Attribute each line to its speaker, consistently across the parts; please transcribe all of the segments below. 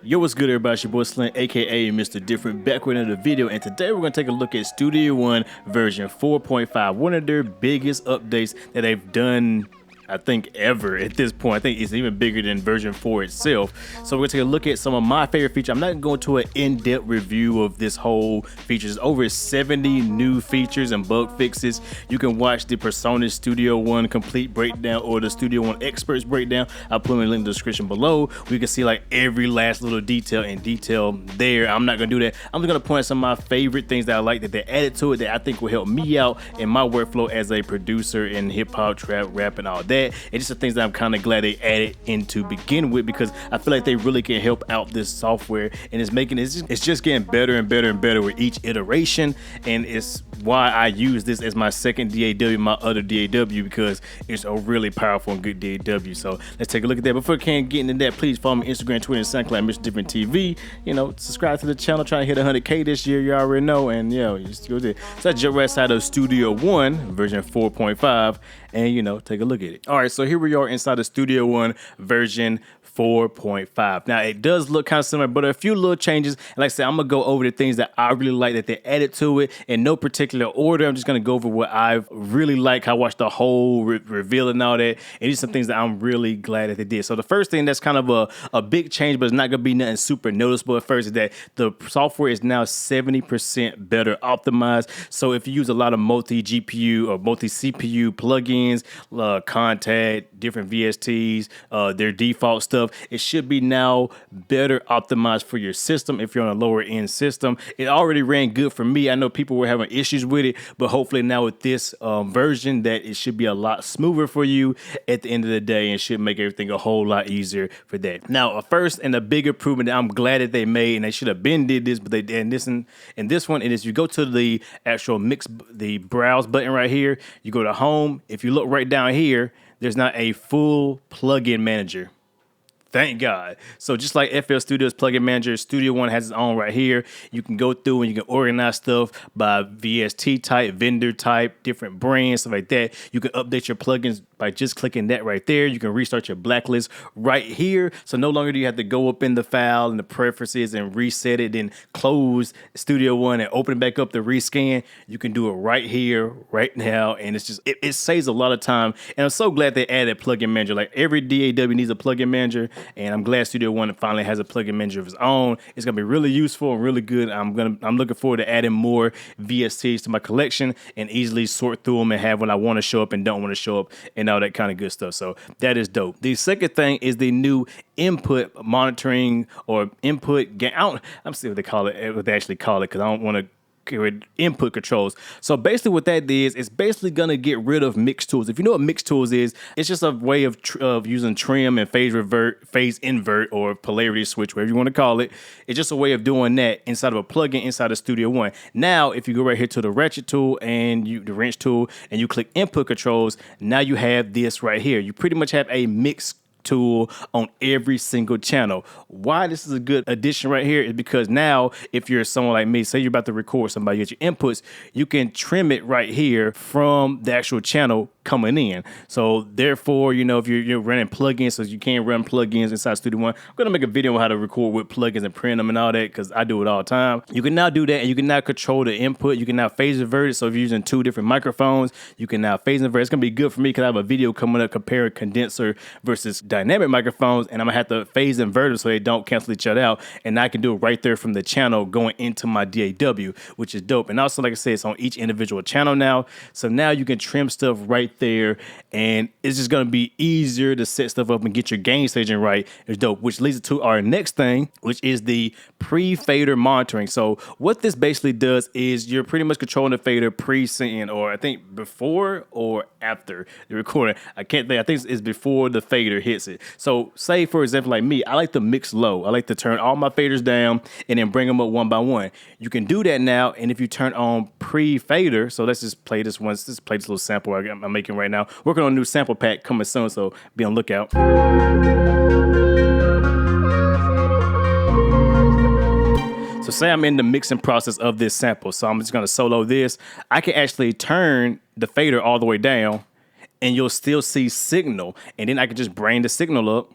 Speaker 1: Yo, what's good, everybody? It's your boy Slim, aka Mr. Different, back with another video, and today we're going to take a look at Studio One version 4.5, one of their biggest updates that they've done, I think, ever at this point. I think it's even bigger than version 4 itself. So we're going to take a look at some of my favorite features. I'm not going to go into an in-depth review of this whole feature. There's over 70 new features and bug fixes. You can watch the Persona Studio One complete breakdown or the Studio One experts breakdown. I'll put a link in the description below. We can see like every last little detail and detail there. I'm not going to do that. I'm just going to point out some of my favorite things that I like that they added to it that I think will help me out in my workflow as a producer in hip-hop, trap, rap, and all that. And just the things that I'm kind of glad they added in to begin with, because I feel like they really can help out this software, and it's just getting better and better and better with each iteration. And it's why I use this as my second DAW, my other DAW, because it's a really powerful and good DAW. So let's take a look at that. Before I can get into that, please follow me on Instagram, Twitter, and SoundCloud, MrDifferentTV. You know, subscribe to the channel, trying to hit 100K this year. You already know, and you just go there. So I jump right inside of Studio One version 4.5, and you know, take a look at it. All right, so here we are inside of Studio One version 4.5. Now it does look kind of similar, but a few little changes. And like I said, I'm gonna go over the things that I really like that they added to it in no particular order. I'm just gonna go over what I've really liked. I watched the whole reveal and all that, and these are some things that I'm really glad that they did. So the first thing that's kind of a big change, but it's not gonna be nothing super noticeable at first, is that the software is now 70% better optimized. So if you use a lot of multi GPU or multi CPU plugins, Contact, different VSTs, their default stuff, it should be now better optimized for your system. If you're on a lower end system, it already ran good for me. I know people were having issues with it, but hopefully now with this version, that it should be a lot smoother for you at the end of the day, and should make everything a whole lot easier for that. Now, a first and a big improvement that I'm glad that they made, and they should have been did this, but they did this in this one. It is, you go to the actual the browse button right here. You go to home. If you look right down here, there's not a full plugin manager. Thank God. So just like FL Studio's plugin manager, Studio One has its own right here. You can go through and you can organize stuff by VST type, vendor type, different brands, stuff like that. You can update your plugins by just clicking that right there. You can restart your blacklist right here. So no longer do you have to go up in the file and the preferences and reset it, then close Studio One and open it back up to rescan. You can do it right here, right now. And it's just, it saves a lot of time. And I'm so glad they added plugin manager. Like every DAW needs a plugin manager. And I'm glad Studio One finally has a plugin manager of its own. It's gonna be really useful and really good. I'm looking forward to adding more VSTs to my collection and easily sort through them and have when I want to show up and don't want to show up and all that kind of good stuff. So that is dope. The second thing is the new input monitoring or input gain. I'm seeing what they call it, what they actually call it, because I don't want to input controls. So basically what that is, it's basically going to get rid of mix tools. If you know what mix tools is, it's just a way of using trim and phase revert, phase invert, or polarity switch, whatever you want to call it. It's just a way of doing that inside of a plugin inside of Studio One. Now, if you go right here to the ratchet tool and the wrench tool and you click input controls, now you have this right here. You pretty much have a mix tool on every single channel. Why this is a good addition right here is because now if you're someone like me, say you're about to record somebody, get your inputs, you can trim it right here from the actual channel coming in. So therefore, you know, if you're running plugins, so you can't run plugins inside Studio One, I'm gonna make a video on how to record with plugins and print them and all that, because I do it all the time. You can now do that, and you can now control the input. You can now phase invert it. So if you're using two different microphones, you can now phase invert. It's gonna be good for me because I have a video coming up comparing condenser versus dynamic microphones, and I'm gonna have to phase invert it so they don't cancel each other out, and I can do it right there from the channel going into my DAW, which is dope. And also, like I said, it's on each individual channel now, so now you can trim stuff right there, and it's just gonna be easier to set stuff up and get your gain staging right. It's dope, which leads to our next thing, which is the pre-fader monitoring. So what this basically does is you're pretty much controlling the fader pre-sync, or I think before or after the recording. I can't think. I think it's before the fader hits it. So say, for example, like me, I like to mix low. I like to turn all my faders down and then bring them up one by one. You can do that now, and if you turn on pre-fader, so let's just play this one. Let's just play this little sample I'm making right now. Working on a new sample pack coming soon, so be on the lookout. So say I'm in the mixing process of this sample, so I'm just gonna solo this. I can actually turn the fader all the way down, and you'll still see signal, and then I can just bring the signal up.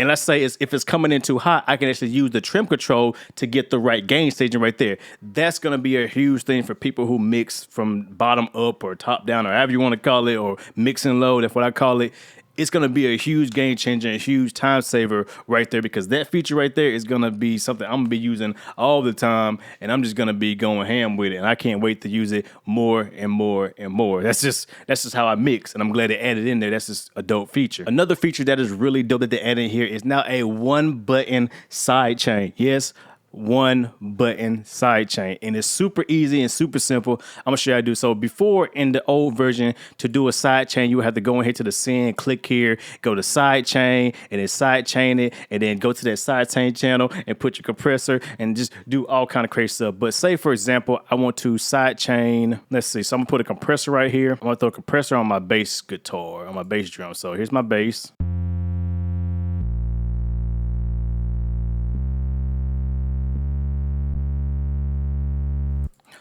Speaker 1: And let's say if it's coming in too hot, I can actually use the trim control to get the right gain staging right there. That's going to be a huge thing for people who mix from bottom up or top down or however you want to call it, or mix and load. That's what I call it. It's going to be a huge game changer, a huge time saver right there, because that feature right there is going to be something I'm going to be using all the time, and I'm just going to be going ham with it, and I can't wait to use it more and more and more. That's just how I mix, and I'm glad they added in there. That's just a dope feature. Another feature that is really dope that they added here is now a one-button sidechain. Yes, one button sidechain, and it's super easy and super simple. I'm gonna show you how to do. So before, in the old version, to do a sidechain, you would have to go in here to the scene, click here, go to sidechain, and then sidechain it, and then go to that sidechain channel and put your compressor and just do all kind of crazy stuff. But say for example, I want to sidechain. Let's see. So I'm gonna put a compressor right here. I'm gonna throw a compressor on my bass guitar, on my bass drum. So here's my bass.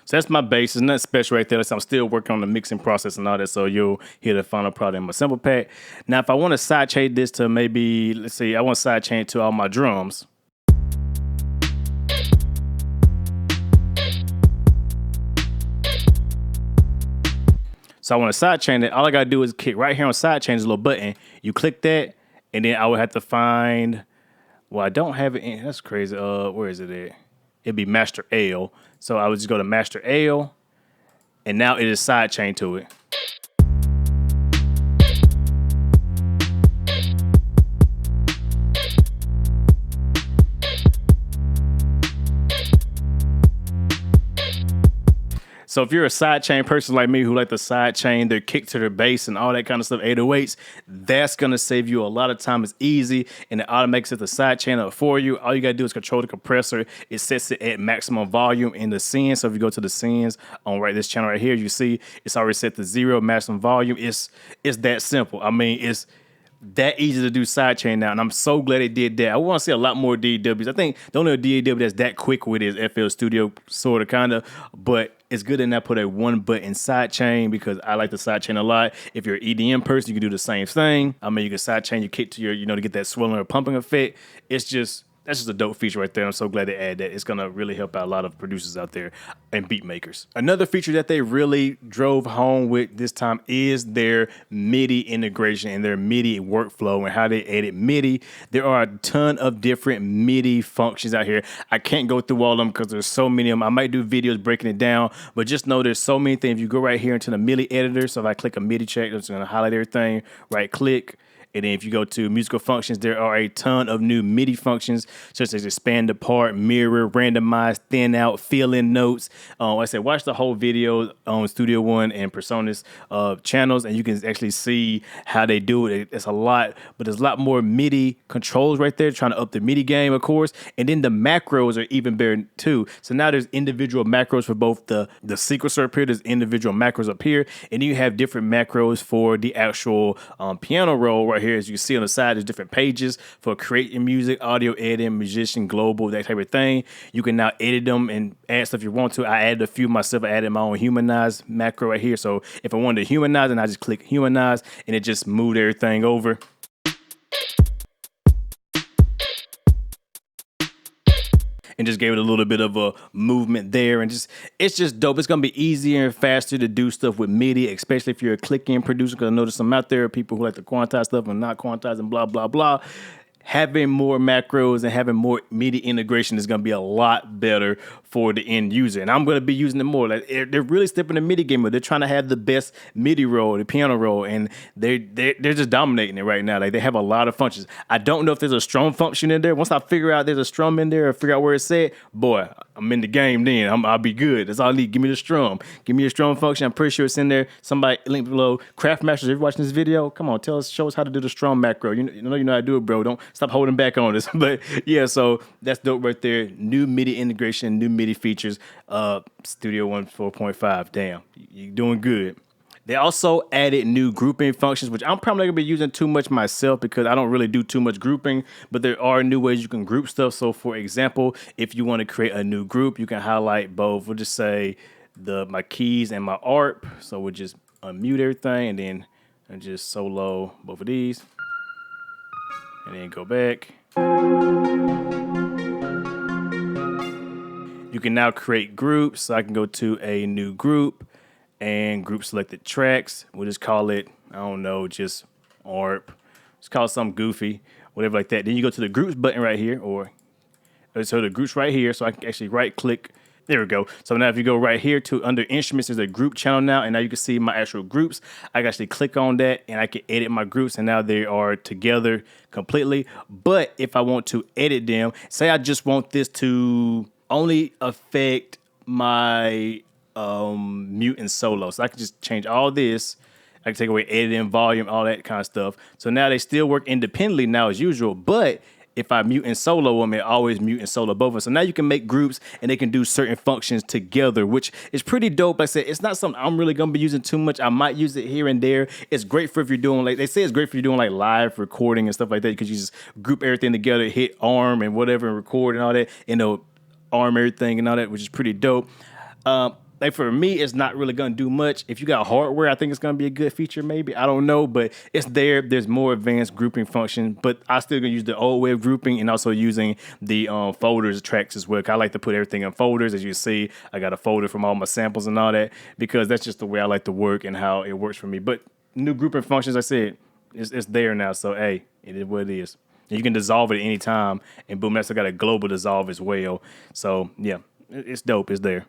Speaker 1: So that's my bass. It's nothing special right there. So I'm still working on the mixing process and all that. So you'll hear the final product in my sample pack. Now, if I want to sidechain this to maybe, let's see, I want to sidechain to all my drums. So I want to sidechain it. All I got to do is click right here on sidechain, there's a little button. You click that, and then I would have to find, well, I don't have it in, that's crazy. Where is it at? It'd be Master L. So I would just go to Master L, and now it is sidechain to it. So if you're a sidechain person like me who like to sidechain their kick to their bass and all that kind of stuff, 808s, that's going to save you a lot of time. It's easy, and it automatically sets the sidechain up for you. All you got to do is control the compressor. It sets it at maximum volume in the scenes. So if you go to the scenes on this channel right here, you see it's already set to 0 maximum volume. It's that simple. I mean, it's that easy to do sidechain now, and I'm so glad they did that. I want to see a lot more DAWs. I think the only DAW that's that quick with is FL Studio, sort of, kind of, but it's good to now put a one button sidechain, because I like the sidechain a lot. If you're an EDM person, you can do the same thing. I mean, you can sidechain your kick to your, to get that swelling or pumping effect. That's just a dope feature right there. I'm so glad they added that. It's going to really help out a lot of producers out there and beat makers. Another feature that they really drove home with this time is their MIDI integration and their MIDI workflow and how they edit MIDI. There are a ton of different MIDI functions out here. I can't go through all of them because there's so many of them. I might do videos breaking it down, but just know there's so many things. If you go right here into the MIDI editor, so if I click a MIDI check, it's going to highlight everything, right click. And then if you go to musical functions, there are a ton of new MIDI functions, such as expand apart, mirror, randomize, thin out, fill in notes. Like I said, watch the whole video on Studio One and Persona's channels, and you can actually see how they do it. It's a lot, but there's a lot more MIDI controls right there, trying to up the MIDI game, of course. And then the macros are even better too. So now there's individual macros for both the sequencer up here, there's individual macros up here, and you have different macros for the actual piano roll right here. As you can see on the side, there's different pages for creating music, audio editing, musician, global, that type of thing. You can now edit them and add stuff you want to. I added a few myself. I added my own humanize macro right here. So if I wanted to humanize, then I just click humanize, and it just moved everything over. And just gave it a little bit of a movement there, and it's just dope. It's gonna be easier and faster to do stuff with MIDI, especially if you're a click-in producer, because I know there's some out there, people who like to quantize stuff and not quantize and blah, blah, blah. Having more macros and having more MIDI integration is going to be a lot better for the end user. And I'm going to be using it more. Like, they're really stepping the MIDI game, but they're trying to have the best MIDI roll, the piano roll, and they're just dominating it right now. Like, they have a lot of functions. I don't know if there's a strum function in there. Once I figure out there's a strum in there or figure out where it's at, boy, I'm in the game then. I'll be good. That's all I need. Give me the strum. Give me a strum function. I'm pretty sure it's in there. Somebody link below. Craft Masters, if you're watching this video, come on, show us how to do the strum macro. You know how to do it, bro. Don't stop holding back on this. But yeah, so that's dope right there. New MIDI integration, new MIDI features. Studio One 4.5. Damn, you're doing good. They also added new grouping functions, which I'm probably not going to be using too much myself because I don't really do too much grouping, but there are new ways you can group stuff. So for example, if you want to create a new group, you can highlight both. We'll just say my keys and my ARP. So we'll just unmute everything and then just solo both of these and then go back. You can now create groups. So I can go to a new group and group selected tracks. We'll just call it, I don't know, just ARP. Just call it something goofy, whatever like that. Then you go to the groups button right here, so the groups right here. So I can actually right click. There we go. So now if you go right here to under instruments, there's a group channel now. And now you can see my actual groups. I can actually click on that and I can edit my groups. And now they are together completely. But if I want to edit them, say I just want this to only affect my mute and solo. So I can just change all this. I can take away editing, volume, all that kind of stuff. So now they still work independently now as usual. But if I mute and solo them, it always mute and solo both of them. So now you can make groups and they can do certain functions together, which is pretty dope. Like I said, it's not something I'm really going to be using too much. I might use it here and there. It's great for if you're doing, like they say, it's great for you doing like live recording and stuff like that, because you just group everything together, hit arm and whatever and record and all that, arm everything and all that, which is pretty dope. Like for me, it's not really going to do much. If you got hardware, I think it's going to be a good feature maybe. I don't know, but it's there. There's more advanced grouping function, but I still going to use the old way of grouping and also using the folders tracks as well. I like to put everything in folders. As you see, I got a folder from all my samples and all that, because that's just the way I like to work and how it works for me. But new grouping functions, I said, it's there now. So, hey, it is what it is. And you can dissolve it at any time, and boom, that's got a global dissolve as well. So, yeah, it's dope. It's there.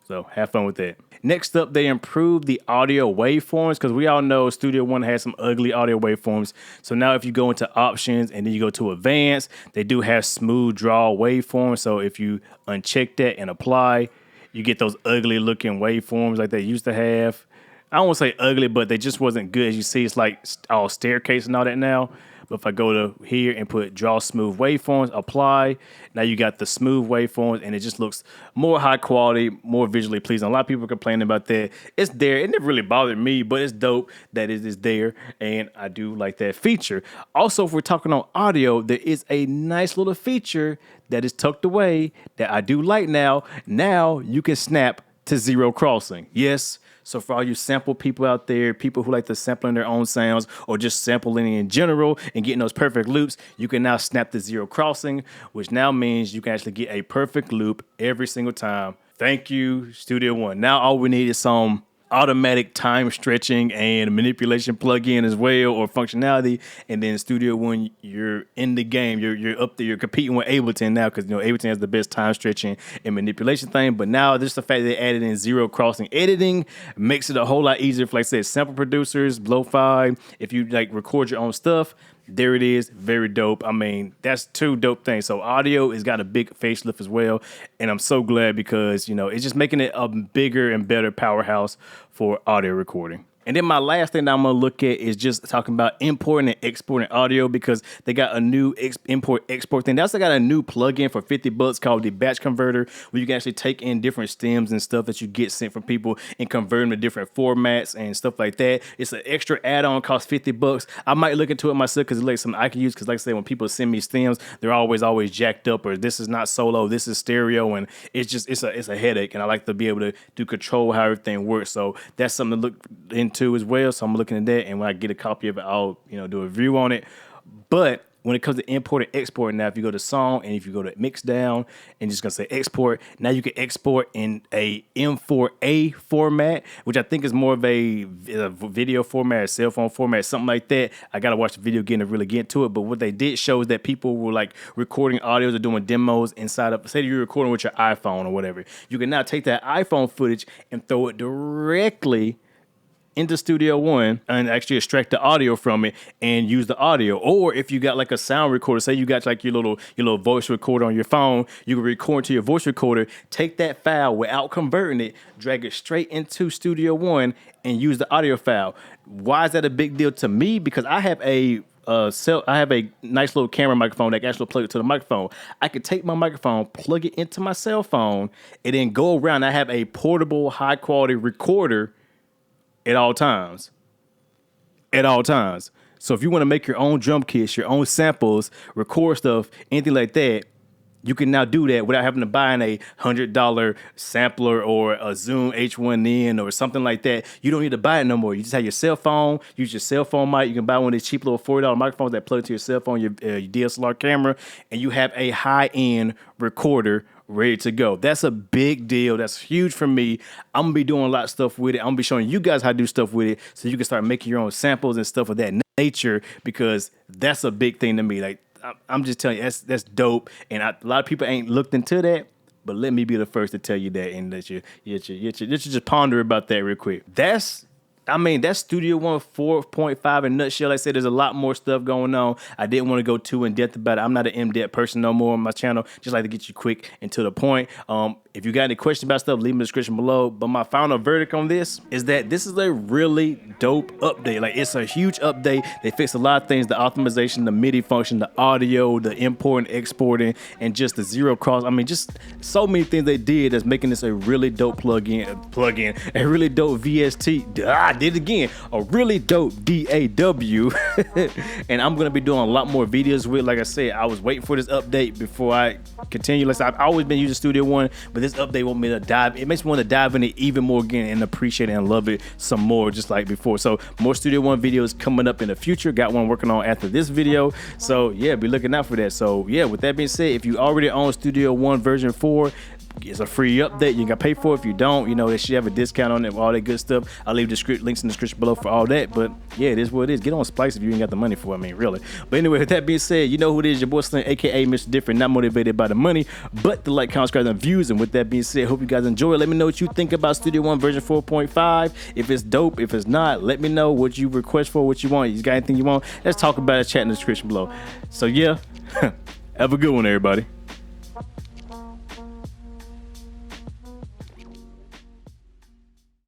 Speaker 1: So have fun with that. Next up, they improved the audio waveforms, because we all know Studio One has some ugly audio waveforms. So now if you go into options and then you go to advanced, they do have smooth draw waveforms. So if you uncheck that and apply, you get those ugly looking waveforms like they used to have. I don't want to say ugly, but they just wasn't good. As you see, it's like all staircase and all that now. But if I go to here and put draw smooth waveforms, apply, now you got the smooth waveforms, and it just looks more high quality, more visually pleasing. A lot of people are complaining about that. It's there. It never really bothered me, but it's dope that it is there, and I do like that feature. Also, if we're talking on audio, there is a nice little feature that is tucked away that I do like now. Now you can snap to zero crossing. Yes. So for all you sample people out there, people who like to sample in their own sounds or just sampling in general and getting those perfect loops, you can now snap to zero crossing, which now means you can actually get a perfect loop every single time. Thank you, Studio One. Now all we need is some automatic time stretching and manipulation plugin as well, or functionality, and then Studio One, you're in the game. You're up there. You're competing with Ableton now, because Ableton has the best time stretching and manipulation thing. But now just the fact that they added in zero crossing editing makes it a whole lot easier for, like I said, sample producers, lo-fi. If you like record your own stuff, there it is. Very dope. I mean, that's two dope things. So audio has got a big facelift as well. And I'm so glad, because, it's just making it a bigger and better powerhouse for audio recording. And then my last thing that I'm going to look at is just talking about importing and exporting audio, because they got a new import export thing. They also got a new plugin for $50 called the Batch Converter, where you can actually take in different stems and stuff that you get sent from people and convert them to different formats and stuff like that. It's an extra add-on, costs $50. I might look into it myself, because it's like something I can use, because like I said, when people send me stems, they're always jacked up, or this is not solo, this is stereo, and it's a headache, and I like to be able to control how everything works. So that's something to look into as well. So I'm looking at that, and when I get a copy of it, I'll do a review on it. But when it comes to import and export, now if you go to song and if you go to mix down and just gonna say export, now you can export in a M4A format, which I think is more of a video format, a cell phone format, something like that. I gotta watch the video again to really get into it. But what they did show is that people were like recording audios or doing demos inside of, say you're recording with your iPhone or whatever, you can now take that iPhone footage and throw it directly into Studio One and actually extract the audio from it and use the audio. Or if you got like a sound recorder, say you got like your little voice recorder on your phone, you can record to your voice recorder, take that file without converting it, drag it straight into Studio One and use the audio file. Why is that a big deal to me? Because I have a nice little camera microphone that can actually plug it to the microphone. I could take my microphone, plug it into my cell phone, and then go around. I have a portable, high quality recorder at all times. So if you want to make your own drum kits, your own samples, record stuff, anything like that, You can now do that without having to buy a $100 sampler or a Zoom H1N or something like that. You don't need to buy it no more. You just have your cell phone, use your cell phone mic. You can buy one of these cheap little $40 microphones that plug to your cell phone, your DSLR camera, and you have a high-end recorder ready to go. That's a big deal. That's huge for me. I'm gonna be doing a lot of stuff with it. I'm gonna be showing you guys how to do stuff with it so you can start making your own samples and stuff of that nature, because that's a big thing to me. Like, I'm just telling you, that's dope. And a lot of people ain't looked into that, but let me be the first to tell you that, and let you just ponder about that real quick. That's Studio One 4.5 in a nutshell. Like I said, there's a lot more stuff going on. I didn't want to go too in depth about it. I'm not an in-depth person no more on my channel. Just like to get you quick and to the point. If you got any questions about stuff, leave them in the description below. But my final verdict on this is that this is a really dope update. Like, it's a huge update. They fixed a lot of things: the optimization, the MIDI function, the audio, the importing, exporting, and just the zero cross. I mean, just so many things they did that's making this a really dope plug-in, a really dope VST. I did it again. A really dope DAW. And I'm gonna be doing a lot more videos with. Like I said, I was waiting for this update before I continue. Like, I've always been using Studio One, but this update wants me to dive. It makes me want to dive in it even more again and appreciate it and love it some more, just like before. So more Studio One videos coming up in the future. Got one working on after this video. So yeah, be looking out for that. So yeah, with that being said, if you already own Studio One version 4, it's a free update. You got to pay for it. If you don't, they should have a discount on it, all that good stuff. I'll leave the links in the description below for all that. But yeah, it is what it is. Get on Splice if you ain't got the money for it. I mean, really. But anyway, with that being said, you know who it is. Your boy Slim, aka Mr. Different. Not motivated by the money, but the like, comment, subscribe, and views. And with that being said, hope you guys enjoy. Let me know what you think about Studio One version 4.5. If it's dope, if it's not, let me know what you request for, what you want. You got anything you want? Let's talk about it. Chat in the description below. So yeah, have a good one, everybody.